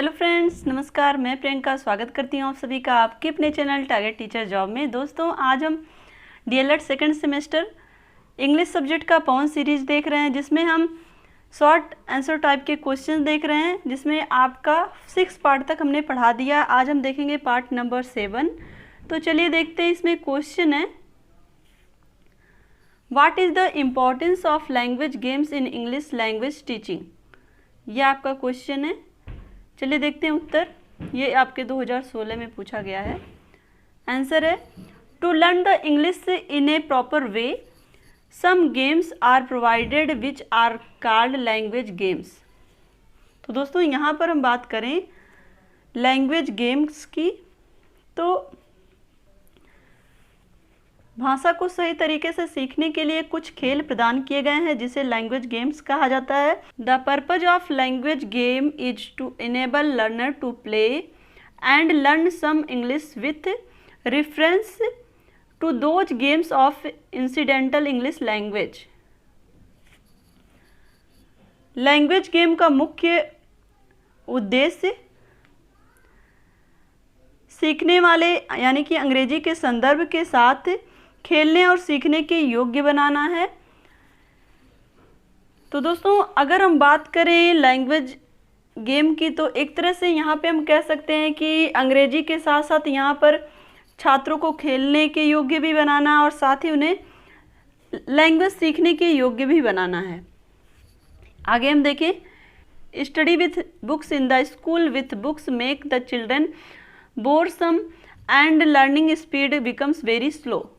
Hello friends, नमस्कार। मैं प्रियंका स्वागत करती हूँ आप सभी का आपके अपने चैनल टारगेट टीचर जॉब में। दोस्तों, आज हम DElEd second semester English subject का पवन सीरीज देख रहे हैं, जिसमें हम शॉर्ट आंसर टाइप के क्वेश्चन देख रहे हैं, जिसमें आपका 6 पार्ट तक हमने पढ़ा दिया। आज हम देखेंगे पार्ट नंबर 7। तो चलिए देखते हैं। इसमें क्वेश्चन है, what is the importance of language games in English language teaching. यह आपका क्वेश्चन है। चलिए देखते हैं उत्तर। ये आपके 2016 में पूछा गया है। आंसर है, to learn the English in a proper way some games are provided which are called language games. तो दोस्तों, यहाँ पर हम बात करें लैंग्वेज गेम्स की, तो भाषा को सही तरीके से सीखने के लिए कुछ खेल प्रदान किए गए हैं, जिसे लैंग्वेज गेम्स कहा जाता है। The purpose of language game is to enable learner to play and learn some English with reference to those games of incidental English language. Language game का मुख्य उद्देश्य सीखने वाले यानी कि अंग्रेजी के संदर्भ के साथ खेलने और सीखने के योग्य बनाना है। तो दोस्तों, अगर हम बात करें लैंग्वेज गेम की, तो एक तरह से यहाँ पे हम कह सकते हैं कि अंग्रेजी के साथ साथ यहाँ पर छात्रों को खेलने के योग्य भी बनाना और साथ ही उन्हें लैंग्वेज सीखने के योग्य भी बनाना है। आगे हम देखें, study with books in the school with books make the children boresome and learning speed becomes very slow.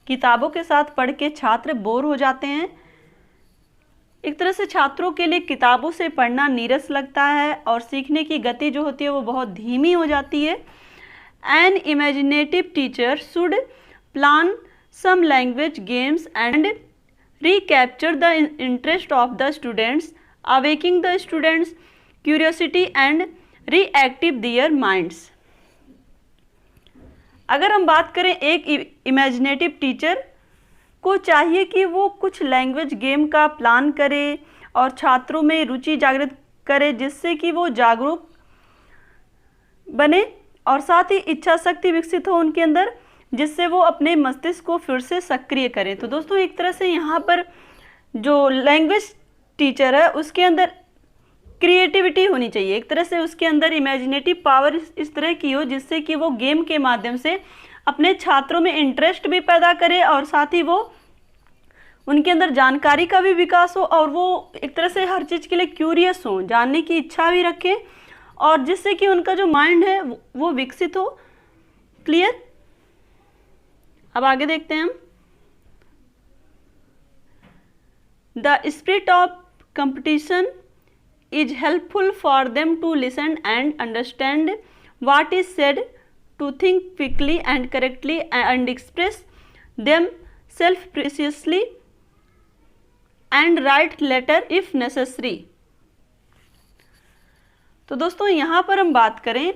किताबों के साथ पढ़ के छात्र बोर हो जाते हैं। एक तरह से छात्रों के लिए किताबों से पढ़ना नीरस लगता है और सीखने की गति जो होती है वो बहुत धीमी हो जाती है। An imaginative teacher should plan some language games and recapture the interest of the students, awaking the students' curiosity and reactive their minds। अगर हम बात करें, एक इमेजिनेटिव टीचर को चाहिए कि वो कुछ लैंग्वेज गेम का प्लान करे और छात्रों में रुचि जागृत करे, जिससे कि वो जागरूक बने और साथ ही इच्छा शक्ति विकसित हो उनके अंदर, जिससे वो अपने मस्तिष्क को फिर से सक्रिय करें। तो दोस्तों, एक तरह से यहाँ पर जो लैंग्वेज टीचर है उसके अंदर क्रिएटिविटी होनी चाहिए। एक तरह से उसके अंदर इमेजिनेटिव पावर इस तरह की हो, जिससे कि वो गेम के माध्यम से अपने छात्रों में इंटरेस्ट भी पैदा करे और साथ ही वो उनके अंदर जानकारी का भी विकास हो और वो एक तरह से हर चीज़ के लिए क्यूरियस हो, जानने की इच्छा भी रखें और जिससे कि उनका जो माइंड है वो विकसित हो। क्लियर? अब आगे देखते हैं हम। The spirit of competition is helpful for them to listen and understand what is said, to think quickly and correctly and express themselves precisely and write letter if necessary। तो दोस्तों, यहाँ पर हम बात करें,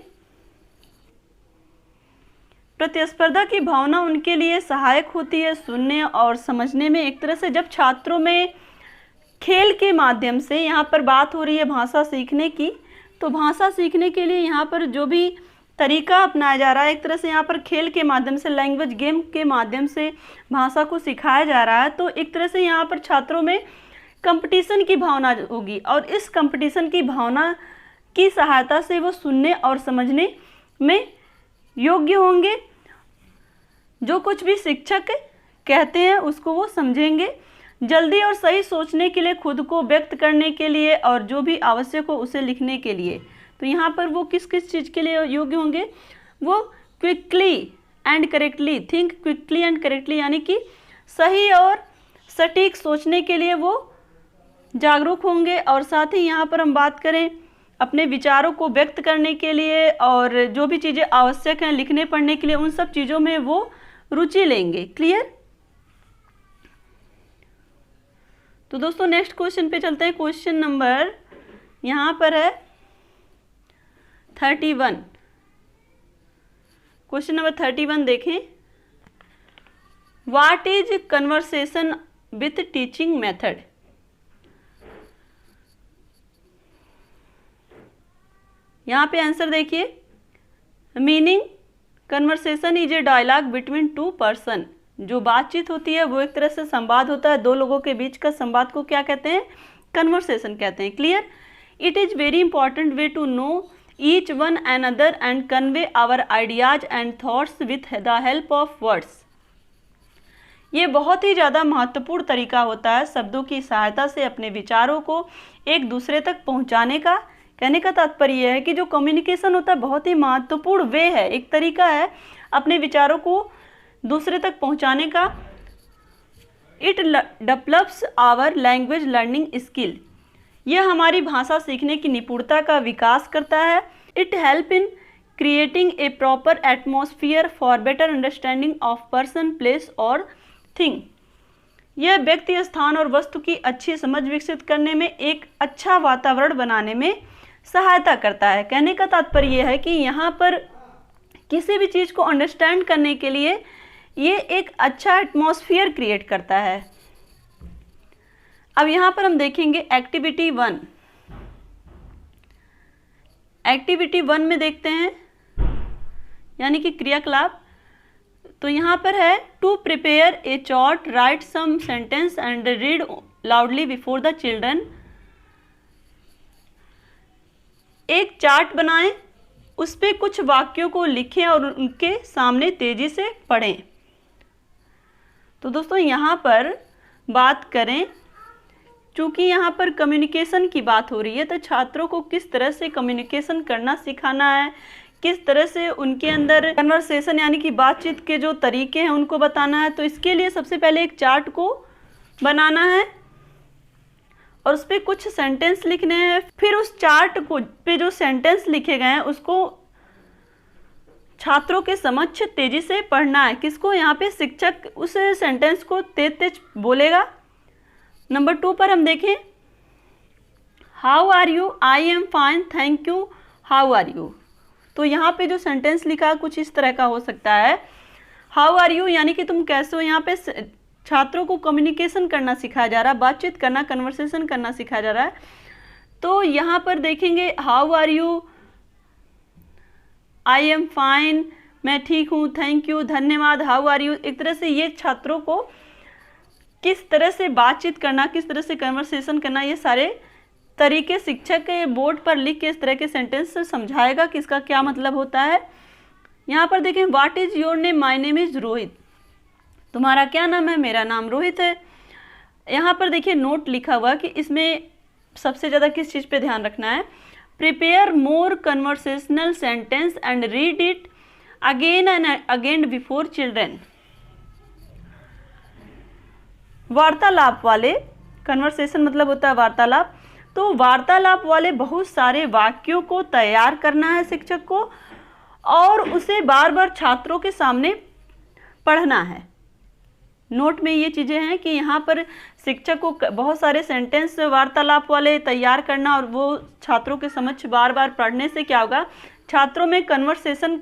प्रतिस्पर्धा की भावना उनके लिए सहायक होती है सुनने और समझने में। एक तरह से जब छात्रों में खेल के माध्यम से, यहाँ पर बात हो रही है भाषा सीखने की, तो भाषा सीखने के लिए यहाँ पर जो भी तरीका अपनाया जा रहा है, एक तरह से यहाँ पर खेल के माध्यम से, लैंग्वेज गेम के माध्यम से भाषा को सिखाया जा रहा है। तो एक तरह से यहाँ पर छात्रों में कंपटीशन की भावना होगी और इस कंपटीशन की भावना की सहायता से वो सुनने और समझने में योग्य होंगे। जो कुछ भी शिक्षक कहते हैं उसको वो समझेंगे, जल्दी और सही सोचने के लिए, खुद को व्यक्त करने के लिए और जो भी आवश्यक हो उसे लिखने के लिए। तो यहाँ पर वो किस किस चीज़ के लिए योग्य होंगे? वो quickly and correctly, think quickly and correctly, यानी कि सही और सटीक सोचने के लिए वो जागरूक होंगे और साथ ही यहाँ पर हम बात करें अपने विचारों को व्यक्त करने के लिए और जो भी चीज़ें आवश्यक हैं लिखने पढ़ने के लिए, उन सब चीज़ों में वो रुचि लेंगे। क्लियर? तो दोस्तों, नेक्स्ट क्वेश्चन पे चलते हैं। क्वेश्चन नंबर यहाँ पर है 31। क्वेश्चन नंबर 31 देखें। What is conversation with teaching method. यहाँ पे आंसर देखिए, meaning conversation is a dialogue between two person. जो बातचीत होती है वो एक तरह से संवाद होता है, दो लोगों के बीच का संवाद को क्या कहते हैं, कन्वर्सेशन कहते हैं। Clear. It is very important way to know each one another and convey our ideas and thoughts with the help of words. ये बहुत ही ज़्यादा महत्वपूर्ण तरीका होता है शब्दों की सहायता से अपने विचारों को एक दूसरे तक पहुंचाने का। कहने का तात्पर्य यह है कि जो कम्युनिकेशन होता है बहुत ही महत्वपूर्ण वे है, एक तरीका है अपने विचारों को दूसरे तक पहुंचाने का। It develops our language learning skill. यह हमारी भाषा सीखने की निपुणता का विकास करता है। It help in creating a proper atmosphere for better understanding of person, place और थिंग। यह व्यक्ति, स्थान और वस्तु की अच्छी समझ विकसित करने में, एक अच्छा वातावरण बनाने में सहायता करता है। कहने का तात्पर्य यह है कि यहाँ पर किसी भी चीज़ को अंडरस्टैंड करने के लिए ये एक अच्छा एटमॉस्फेयर क्रिएट करता है। अब यहाँ पर हम देखेंगे एक्टिविटी 1। एक्टिविटी 1 में देखते हैं यानी कि क्रियाकलाप। तो यहाँ पर है to prepare a chart, write some sentence and read loudly before the children. एक चार्ट बनाएं, उस पे कुछ वाक्यों को लिखें और उनके सामने तेजी से पढ़ें। तो दोस्तों यहाँ पर बात करें, चूँकि यहाँ पर कम्युनिकेशन की बात हो रही है, तो छात्रों को किस तरह से कम्युनिकेशन करना सिखाना है, किस तरह से उनके अंदर कन्वर्सेशन यानी कि बातचीत के जो तरीके हैं उनको बताना है। तो इसके लिए सबसे पहले एक चार्ट को बनाना है और उस पर कुछ सेंटेंस लिखने हैं। फिर उस चार्ट को पे जो सेंटेंस लिखे गए हैं उसको छात्रों के समक्ष तेजी से पढ़ना है। किसको, यहाँ पे शिक्षक उस सेंटेंस को तेज तेज बोलेगा। नंबर 2 पर हम देखें, how are you, I am fine, thank you, how are you. तो यहाँ पे जो सेंटेंस लिखा कुछ इस तरह का हो सकता है, हाउ आर यू यानी कि तुम कैसे हो। यहाँ पे छात्रों को कम्युनिकेशन करना सिखाया जा रहा है, बातचीत करना, कन्वर्सेशन करना सिखाया जा रहा है। तो यहाँ पर देखेंगे how are you, I am fine, मैं ठीक हूँ, थैंक यू, धन्यवाद, हाउ आर यू। एक तरह से ये छात्रों को किस तरह से बातचीत करना, किस तरह से कन्वर्सेशन करना, ये सारे तरीके शिक्षक के बोर्ड पर लिख के इस तरह के सेंटेंस से समझाएगा कि इसका क्या मतलब होता है। यहाँ पर देखें, what is your name, my name is Rohit. तुम्हारा क्या नाम है, मेरा नाम रोहित है। यहाँ पर देखिए नोट लिखा हुआ कि इसमें सबसे ज़्यादा किस चीज़ पे ध्यान रखना है, prepare more conversational sentence and read it again and again before children. वार्तालाप वाले, कन्वर्सेशन मतलब होता है वार्तालाप, तो वार्तालाप वाले बहुत सारे वाक्यों को तैयार करना है शिक्षक को और उसे बार बार छात्रों के सामने पढ़ना है। नोट में ये चीज़ें हैं कि यहाँ पर शिक्षक को बहुत सारे सेंटेंस वार्तालाप वाले तैयार करना और वो छात्रों के समक्ष बार बार पढ़ने से क्या होगा, छात्रों में कन्वर्सेशन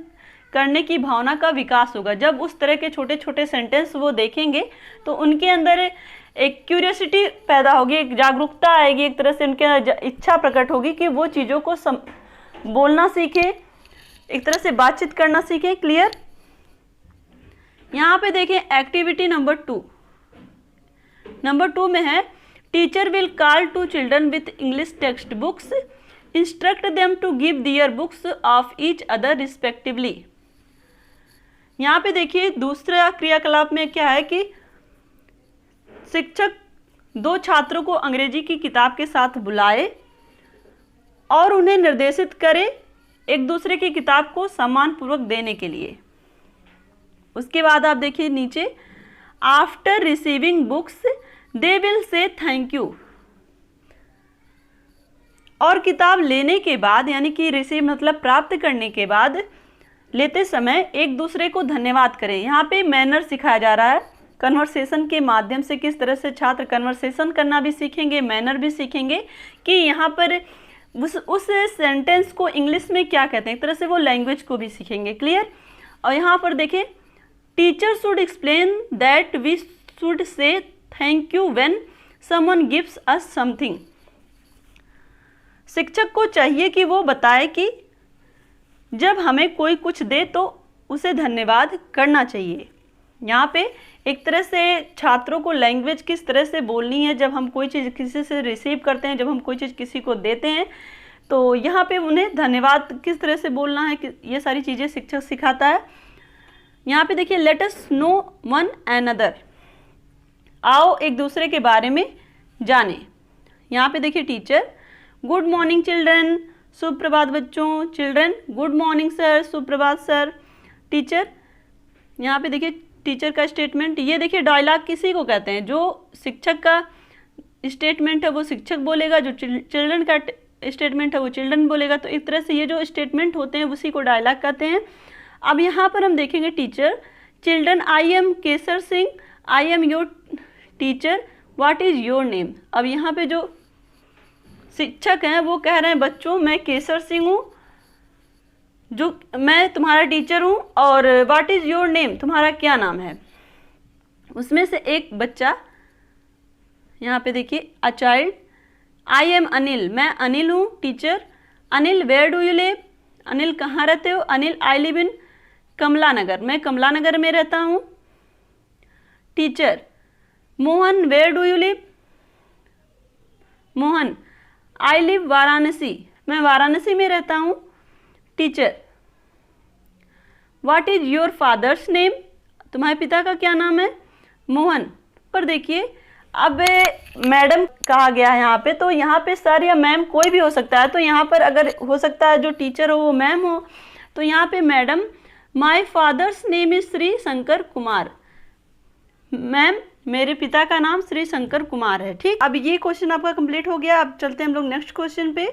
करने की भावना का विकास होगा। जब उस तरह के छोटे छोटे सेंटेंस वो देखेंगे तो उनके अंदर एक क्यूरियोसिटी पैदा होगी, एक जागरूकता आएगी, एक तरह से उनके इच्छा प्रकट होगी कि वो चीज़ों को बोलना सीखे, एक तरह से बातचीत करना सीखे। क्लियर। यहाँ पे देखें एक्टिविटी नंबर 2। नंबर 2 में है teacher will call to children with English text books, instruct them to give their books of each other respectively. यहाँ पे देखिए दूसरा क्रियाकलाप में क्या है कि शिक्षक 2 छात्रों को अंग्रेजी की किताब के साथ बुलाए और उन्हें निर्देशित करे एक दूसरे की किताब को सम्मानपूर्वक देने के लिए। उसके बाद आप देखिए नीचे, after receiving books they will say thank you. और किताब लेने के बाद यानी कि रिसीव मतलब प्राप्त करने के बाद लेते समय एक दूसरे को धन्यवाद करें। यहाँ पे मैनर सिखाया जा रहा है, कन्वर्सेशन के माध्यम से किस तरह से छात्र कन्वर्सेशन करना भी सीखेंगे, मैनर भी सीखेंगे कि यहाँ पर उस सेंटेंस को इंग्लिश में क्या कहते हैं, एक तरह से वो लैंग्वेज को भी सीखेंगे। क्लियर। और यहाँ पर देखिए teacher should explain that we should say thank you when someone gives us something. शिक्षक को चाहिए कि वो बताए कि जब हमें कोई कुछ दे तो उसे धन्यवाद करना चाहिए। यहाँ पे एक तरह से छात्रों को लैंग्वेज किस तरह से बोलनी है, जब हम कोई चीज़ किसी से रिसीव करते हैं, जब हम कोई चीज़ किसी को देते हैं, तो यहाँ पे उन्हें धन्यवाद किस तरह से बोलना है, ये सारी चीज़ें शिक्षक सिखाता है। यहाँ पे देखिए, let us know one another, आओ एक दूसरे के बारे में जाने। यहाँ पे देखिए टीचर, गुड मॉर्निंग चिल्ड्रन, सुप्रभात बच्चों। चिल्ड्रन, गुड मॉर्निंग सर, सुप्रभात सर। टीचर, यहाँ पे देखिए टीचर का स्टेटमेंट, ये देखिए डायलॉग किसी को कहते हैं, जो शिक्षक का स्टेटमेंट है वो शिक्षक बोलेगा, जो चिल्ड्रन का स्टेटमेंट है वो चिल्ड्रन बोलेगा। तो एक तरह से ये जो स्टेटमेंट होते हैं उसी को डायलॉग कहते हैं। अब यहाँ पर हम देखेंगे teacher, children, I am Kesar Singh, I am your teacher, what is your name. अब यहाँ पे जो शिक्षक हैं वो कह रहे हैं, बच्चों मैं केसर सिंह हूँ, जो मैं तुम्हारा टीचर हूँ, और व्हाट इज़ योर नेम, तुम्हारा क्या नाम है। उसमें से एक बच्चा, यहाँ पे देखिए, a child, I am Anil, मैं अनिल हूँ teacher. Anil, where do you live, Anil कहाँ रहते हो। अनिल, आई लिव इन कमला नगर, मैं कमला नगर में रहता हूँ। Teacher, Mohan, where do you live, Mohan, I live Varanasi, मैं वाराणसी में रहता हूँ। Teacher, what is your father's name, तुम्हारे पिता का क्या नाम है। मोहन। पर देखिए अब मैडम कहा गया है यहाँ पे, तो यहाँ पे सर या मैम कोई भी हो सकता है। तो यहाँ पर अगर हो सकता है जो टीचर हो वो मैम हो, तो यहाँ पे madam, my father's name is Shri Shankar Kumar, ma'am मेरे पिता का नाम श्री शंकर कुमार है। ठीक, अब ये क्वेश्चन आपका कंप्लीट हो गया। अब चलते हैं हम लोग नेक्स्ट क्वेश्चन पे।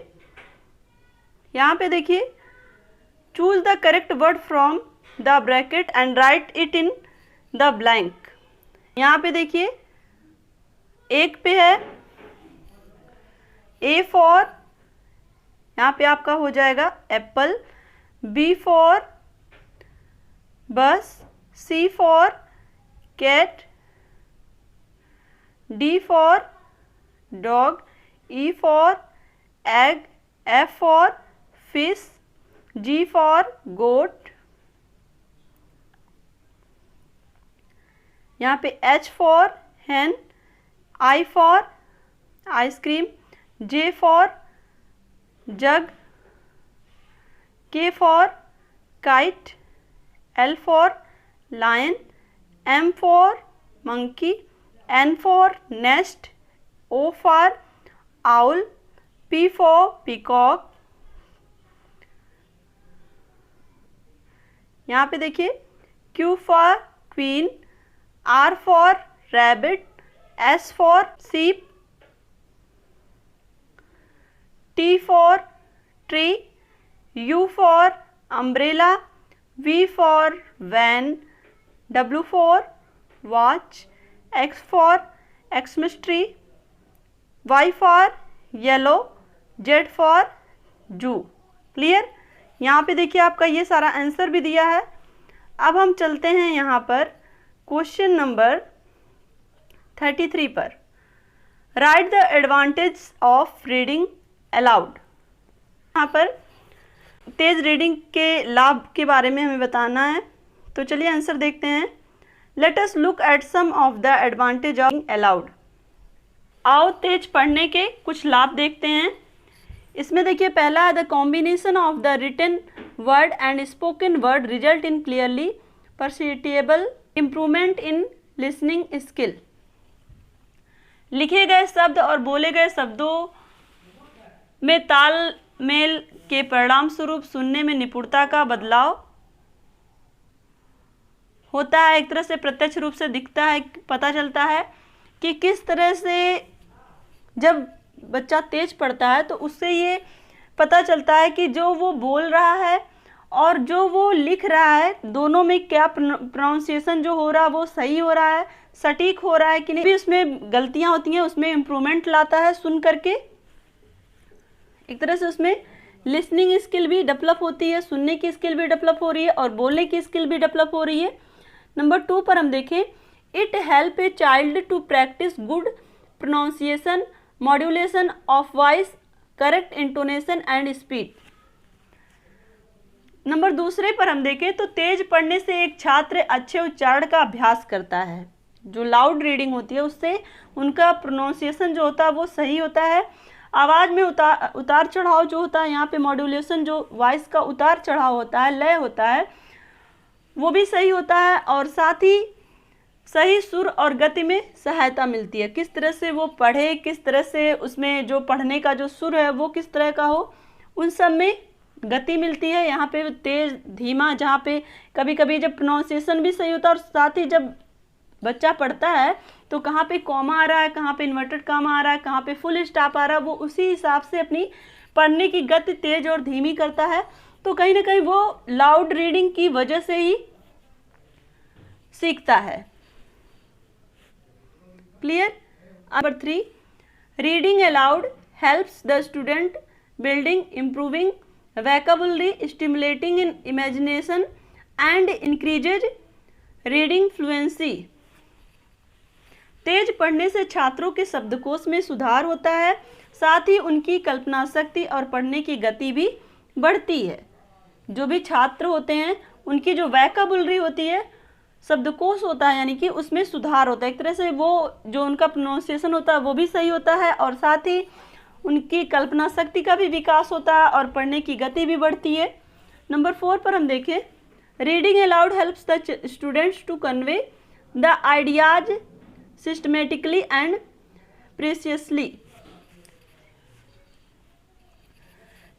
यहाँ पे देखिए, choose the correct word from the bracket and right it in the blank. यहाँ पे देखिए, एक पे है ए फॉर, यहाँ पे आपका हो जाएगा Apple, B for bus, C for cat, D for dog, E for egg, F for fish, G for goat, यहाँ पे H for hen, I for ice cream, J for jug, K for kite, L for lion, M for monkey, N for nest, O for owl, P for peacock। यहाँ पे देखिए, Q for queen, R for rabbit, S for sheep, T for tree, U for umbrella, V for van, W for watch, X for Xmas tree, Y for yellow, Z for zoo। Clear. यहाँ पे देखिए आपका ये सारा answer भी दिया है। अब हम चलते हैं यहाँ पर क्वेश्चन नंबर 33 पर। Right the advantage of reading allowed. यहाँ पर तेज रीडिंग के लाभ के बारे में हमें बताना है, तो चलिए आंसर देखते हैं। Let us look at some of the advantage of aloud. आओ तेज पढ़ने के कुछ लाभ देखते हैं। इसमें देखिए पहला है, the combination of the written word and spoken word result in clearly perceptible improvement in listening skill. लिखे गए शब्द और बोले गए शब्दों में तालमेल के परिणाम स्वरूप सुनने में निपुणता का बदलाव होता है। एक तरह से प्रत्यक्ष रूप से दिखता है, पता चलता है कि किस तरह से जब बच्चा तेज पढ़ता है तो उससे ये पता चलता है कि जो वो बोल रहा है और जो वो लिख रहा है दोनों में क्या प्रोनाउंसिएशन जो हो रहा है वो सही हो रहा है, सटीक हो रहा है कि नहीं। भी उसमें गलतियां होती हैं, उसमें इम्प्रूवमेंट लाता है सुन करके। एक तरह से उसमें लिसनिंग स्किल भी डेवलप होती है, सुनने की स्किल भी डेवलप हो रही है और बोलने की स्किल भी डेवलप हो रही है। नंबर 2 पर हम देखें, it help a child to practice good pronunciation, modulation of voice, correct intonation and speed. Number दूसरे पर हम देखें तो तेज पढ़ने से एक छात्र अच्छे उच्चारण का अभ्यास करता है। जो लाउड रीडिंग होती है उससे उनका प्रोनाउंसिएशन जो होता है वो सही होता है। आवाज़ में उतार चढ़ाव जो होता है, यहाँ पे मॉड्यूलेशन जो वॉइस का उतार चढ़ाव होता है, लय होता है, वो भी सही होता है। और साथ ही सही सुर और गति में सहायता मिलती है। किस तरह से वो पढ़े, किस तरह से उसमें जो पढ़ने का जो सुर है वो किस तरह का हो, उन सब में गति मिलती है। यहाँ पे तेज धीमा, जहाँ पे कभी कभी जब प्रोनाउंसिएशन भी सही होता है और साथ ही जब बच्चा पढ़ता है तो कहाँ पे कॉमा आ रहा है, कहाँ पे इन्वर्टेड कॉमा आ रहा है, कहाँ पे फुल स्टॉप आ रहा है, वो उसी हिसाब से अपनी पढ़ने की गति तेज और धीमी करता है। तो कहीं ना कहीं वो लाउड रीडिंग की वजह से ही सीखता है। Clear. Number 3, reading aloud helps the student building improving vocabulary, stimulating in imagination and increases reading fluency। तेज पढ़ने से छात्रों के शब्दकोश में सुधार होता है, साथ ही उनकी कल्पना शक्ति और पढ़ने की गति भी बढ़ती है। जो भी छात्र होते हैं उनकी जो वैकाबुलरी होती है, शब्दकोश होता है, यानी कि उसमें सुधार होता है। एक तरह से वो जो उनका प्रोनाउंसिएशन होता है वो भी सही होता है और साथ ही उनकी कल्पना शक्ति का भी विकास होता है और पढ़ने की गति भी बढ़ती है। नंबर 4 पर हम देखें, reading aloud helps the students to convey the ideas systematically and precisely.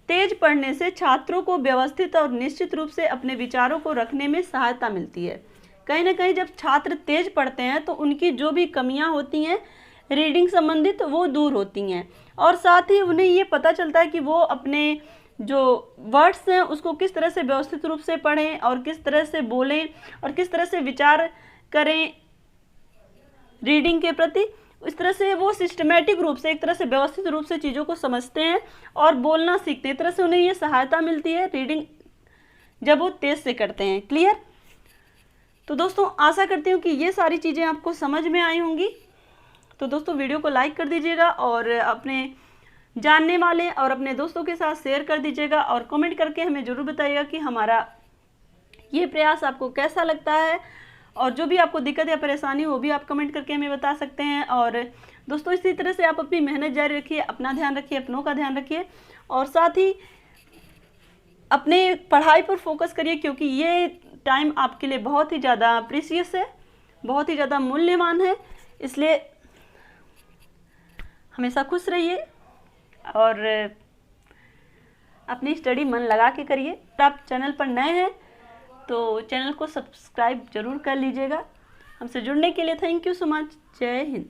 तेज पढ़ने से छात्रों को व्यवस्थित और निश्चित रूप से अपने विचारों को रखने में सहायता मिलती है। कहीं ना कहीं जब छात्र तेज पढ़ते हैं तो उनकी जो भी कमियां होती हैं रीडिंग संबंधित वो दूर होती हैं और साथ ही उन्हें ये पता चलता है कि वो अपने जो वर्ड्स हैं उसको किस तरह से व्यवस्थित रूप से पढ़ें और किस तरह से बोलें और किस तरह से विचार करें रीडिंग के प्रति। इस तरह से वो सिस्टमेटिक रूप से, एक तरह से व्यवस्थित रूप से चीज़ों को समझते हैं और बोलना सीखते हैं। इस तरह से उन्हें ये सहायता मिलती है रीडिंग जब वो तेज से करते हैं। क्लियर। तो दोस्तों आशा करती हूँ कि ये सारी चीज़ें आपको समझ में आई होंगी। तो दोस्तों वीडियो को लाइक कर दीजिएगा और अपने जानने वाले और अपने दोस्तों के साथ शेयर कर दीजिएगा और कमेंट करके हमें ज़रूर बताइएगा कि हमारा ये प्रयास आपको कैसा लगता है। और जो भी आपको दिक्कत या परेशानी हो वो भी आप कमेंट करके हमें बता सकते हैं। और दोस्तों इसी तरह से आप अपनी मेहनत जारी रखिए, अपना ध्यान रखिए, अपनों का ध्यान रखिए और साथ ही अपने पढ़ाई पर फोकस करिए, क्योंकि ये टाइम आपके लिए बहुत ही ज़्यादा प्रीशियस है, बहुत ही ज़्यादा मूल्यवान है। इसलिए हमेशा खुश रहिए और अपनी स्टडी मन लगा के करिए। तो आप चैनल पर नए हैं तो चैनल को सब्सक्राइब जरूर कर लीजिएगा। हमसे जुड़ने के लिए थैंक यू सो मच। जय हिंद।